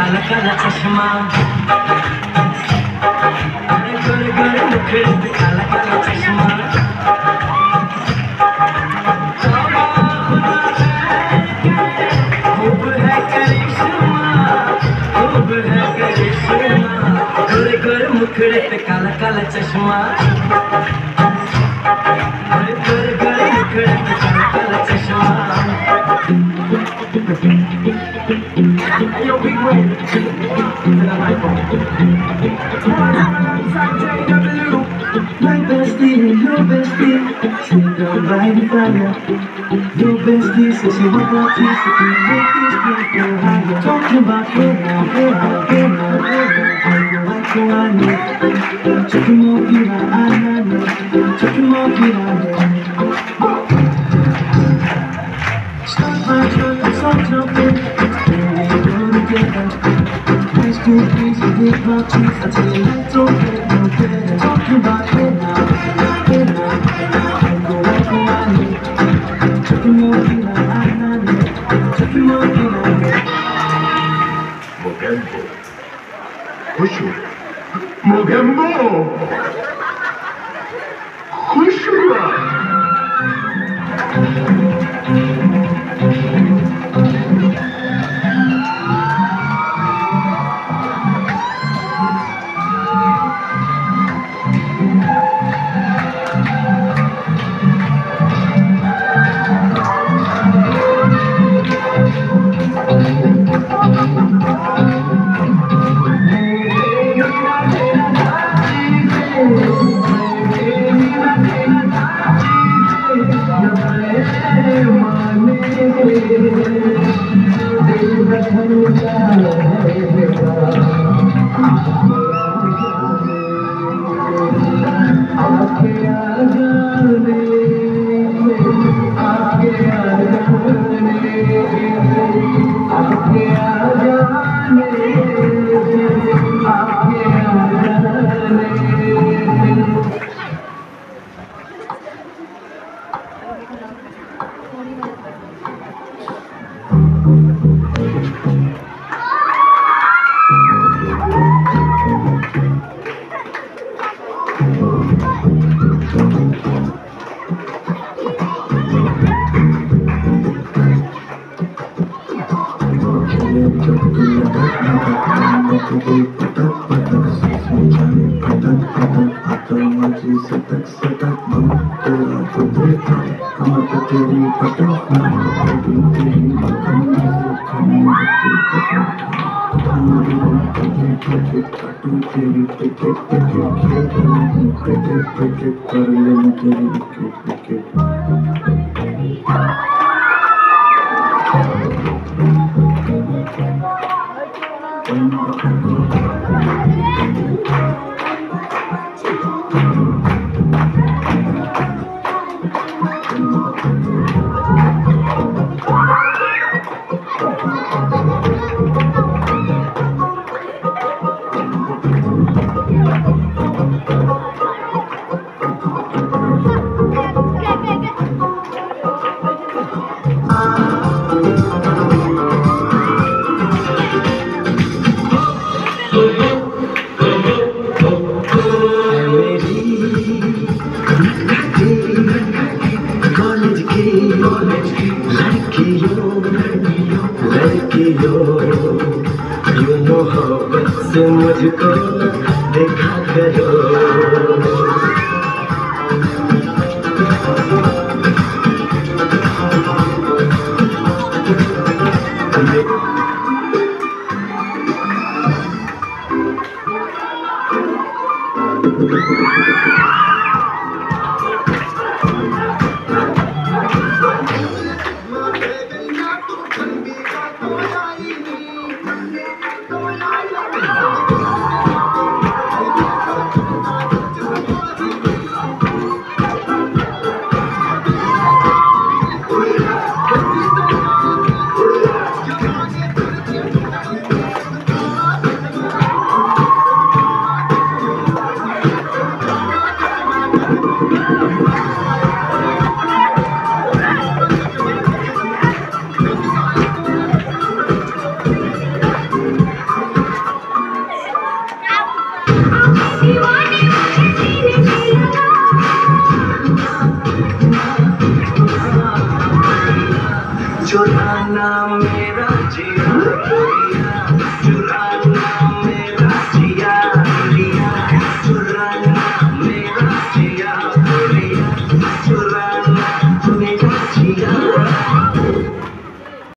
काला काला चश्मा, गोरे गोरे मुखड़े पे काला काला चश्मा। खूब है करिश्मा, खूब है करिश्मा, गोरे गोरे मुखड़े पे काला काला चश्मा, गोरे गोरे मुखड़े पे काला काला चश्मा। Yo, big way. My bestie and your bestie sit down by the fire. Your bestie says she want more peace if you make this thing go higher. Talking about hey now, hey now, hey now, hey now, like you I know. Chucky monkey na I know, chucky monkey na start my truck and start jumping. Nice to meet you, big my cheeks. I tell you, life don't get no better. Talking about hey now, hey now, hey now, I go like I need. Chucky monkey na I know, chucky monkey na Mogembo, Khushu, Mogembo, Khushua. मुझको देखा करो। Thank you.